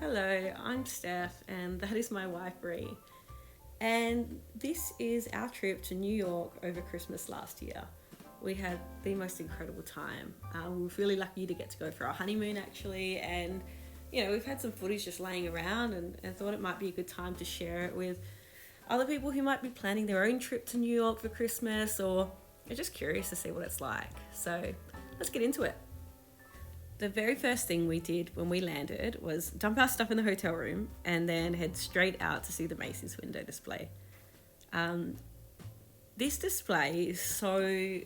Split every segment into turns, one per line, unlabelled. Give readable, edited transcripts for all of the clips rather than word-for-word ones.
Hello, I'm Steph, and that is my wife Ree. And this is our trip to New York over Christmas last year. We had the most incredible time. We were really lucky to get to go for our honeymoon actually, and we've had some footage just laying around and thought it might be a good time to share it with other people who might be planning their own trip to New York for Christmas or are just curious to see what it's like. So let's get into it. The very first thing we did when we landed was dump our stuff in the hotel room and then head straight out to see the Macy's window display. This display is so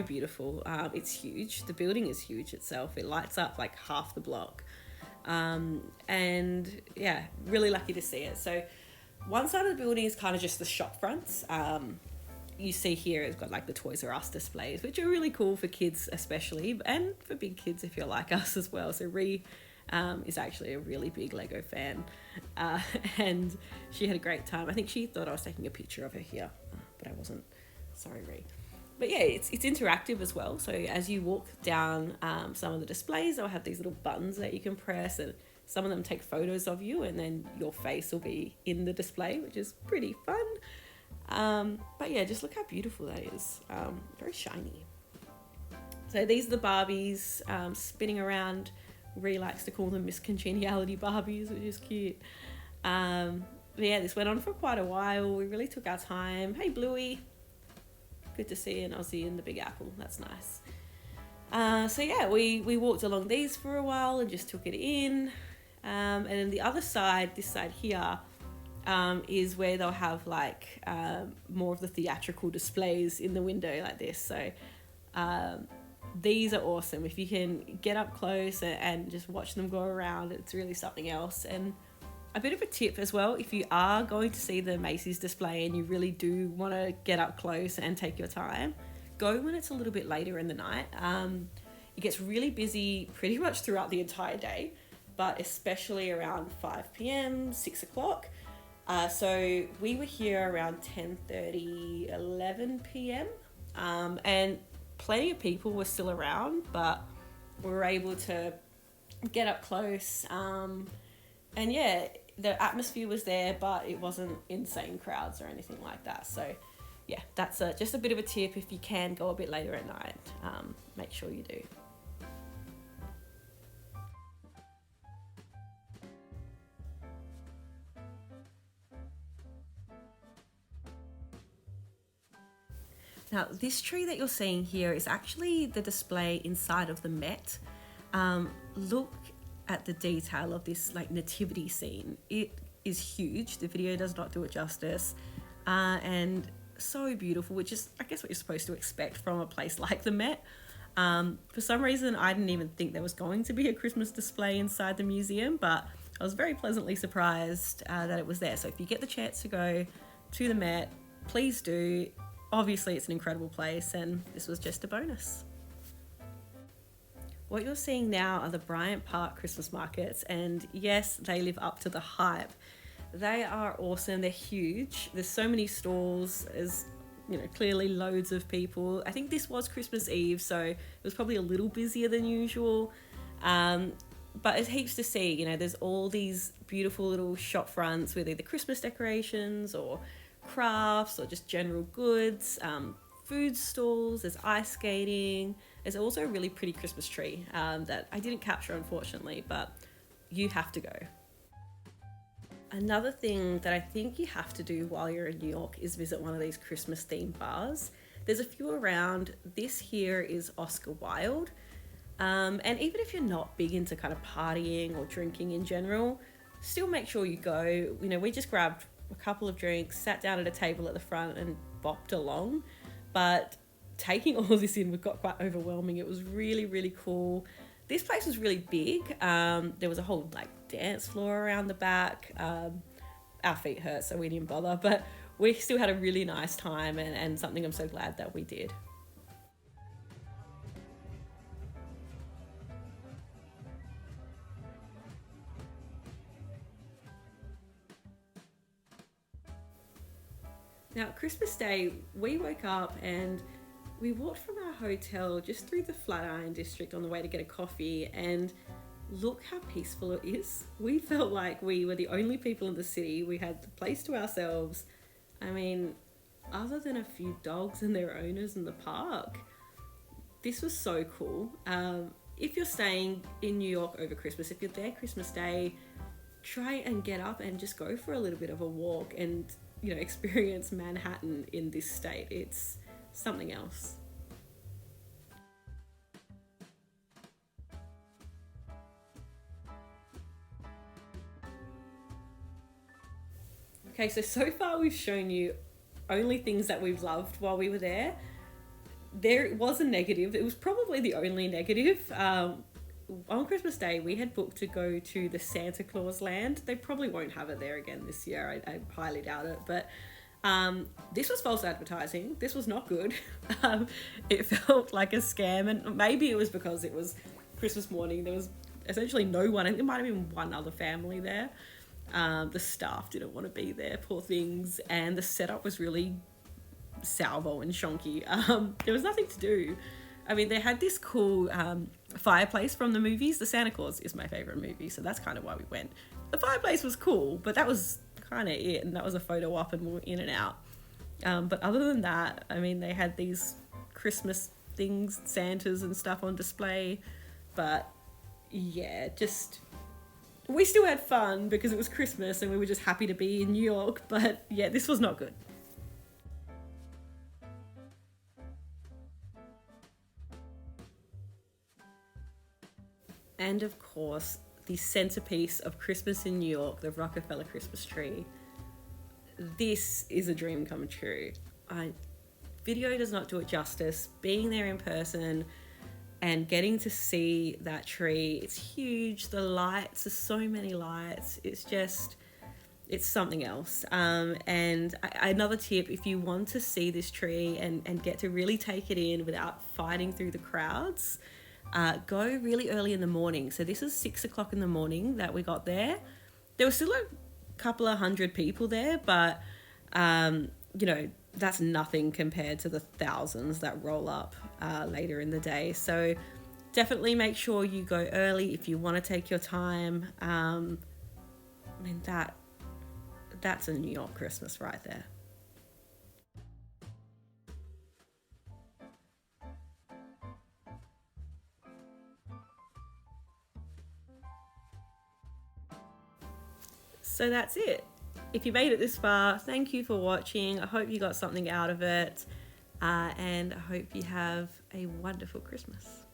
beautiful. It's huge. The building is huge itself. It lights up like half the block. And yeah, really lucky to see it. So one side of the building is kind of just the shop fronts. You see here it's got like the Toys R Us displays, which are really cool for kids especially, and for big kids if you're like us as well. So Ree is actually a really big Lego fan, and she had a great time. I think she thought I was taking a picture of her here, but I wasn't. Sorry, Ree. But yeah, it's interactive as well. So as you walk down some of the displays, they'll have these little buttons that you can press, and some of them take photos of you, and then your face will be in the display, which is pretty fun. But yeah, just look how beautiful that is. Very shiny. So these are the Barbies spinning around. Ree likes to call them Miss Congeniality Barbies, which is cute. But yeah, this went on for quite a while. We really took our time. Hey, Bluey. Good to see an Aussie in the Big Apple. That's nice. So yeah, we walked along these for a while and just took it in. And then the other side, this side here, is where they'll have like more of the theatrical displays in the window like this. So these are awesome. If you can get up close and just watch them go around, it's really something else. And a bit of a tip as well, if you are going to see the Macy's display and you really do want to get up close and take your time, go when it's a little bit later in the night. It gets really busy pretty much throughout the entire day, but especially around 5 p.m, 6 o'clock. So we were here around 10:30, 11 p.m. And plenty of people were still around, but we were able to get up close. And yeah, the atmosphere was there, but it wasn't insane crowds or anything like that. So yeah, that's just a bit of a tip. If you can go a bit later at night, make sure you do. Now, this tree that you're seeing here is actually the display inside of the Met. Look at the detail of this like nativity scene. It is huge. The video does not do it justice. And so beautiful, which is, I guess, what you're supposed to expect from a place like the Met. For some reason, I didn't even think there was going to be a Christmas display inside the museum, but I was very pleasantly surprised that it was there. So if you get the chance to go to the Met, please do. Obviously, it's an incredible place, and this was just a bonus. What you're seeing now are the Bryant Park Christmas markets, and yes, they live up to the hype. They are awesome. They're huge. There's so many stalls. There's clearly loads of people. I think this was Christmas Eve, so it was probably a little busier than usual. But it's heaps to see. There's all these beautiful little shop fronts with either Christmas decorations or crafts or just general goods, food stalls, there's ice skating. There's also a really pretty Christmas tree that I didn't capture, unfortunately, but you have to go. Another thing that I think you have to do while you're in New York is visit one of these Christmas themed bars. There's a few around. This here is Oscar Wilde. And even if you're not big into kind of partying or drinking in general, still make sure you go. We just grabbed a couple of drinks, sat down at a table at the front and bopped along. But taking all this in got quite overwhelming. It was really, really cool. This place was really big. There was a whole dance floor around the back. Our feet hurt, so we didn't bother, but we still had a really nice time and something I'm so glad that we did. Now, Christmas Day, we woke up and we walked from our hotel just through the Flatiron district on the way to get a coffee, and look how peaceful it is. We felt like we were the only people in the city. We had the place to ourselves. I mean, other than a few dogs and their owners in the park, this was so cool. If you're staying in New York over Christmas, if you're there Christmas Day, try and get up and just go for a little bit of a walk and, you know, experience Manhattan in this state. It's something else. Okay, so far we've shown you only things that we've loved while we were there. There was a negative. It was probably the only negative. On Christmas Day, we had booked to go to the Santa Claus land. They probably won't have it there again this year. I highly doubt it. But this was false advertising. This was not good. It felt like a scam. And maybe it was because it was Christmas morning. There was essentially no one. There might have been one other family there. The staff didn't want to be there, poor things. And the setup was really salvo and shonky. There was nothing to do. I mean, they had this cool fireplace from the movies. The Santa Claus is my favorite movie, so that's kind of why we went. The fireplace was cool, but that was kind of it, and that was a photo op and we were in and out. But other than that, I mean, they had these Christmas things, Santas and stuff on display, but yeah, just we still had fun because it was Christmas and we were just happy to be in New York, but yeah, this was not good. And of course, the centerpiece of Christmas in New York, the Rockefeller Christmas tree. This is a dream come true. Video does not do it justice. Being there in person and getting to see that tree, it's huge. The lights, there's so many lights. It's something else. And another tip, if you want to see this tree and get to really take it in without fighting through the crowds, go really early in the morning. So this is 6 o'clock in the morning that we got there. There was still a couple of hundred people there, but you know, that's nothing compared to the thousands that roll up later in the day. So definitely make sure you go early if you want to take your time. I mean, that's a New York Christmas right there. So that's it. If you made it this far, thank you for watching. I hope you got something out of it, and I hope you have a wonderful Christmas.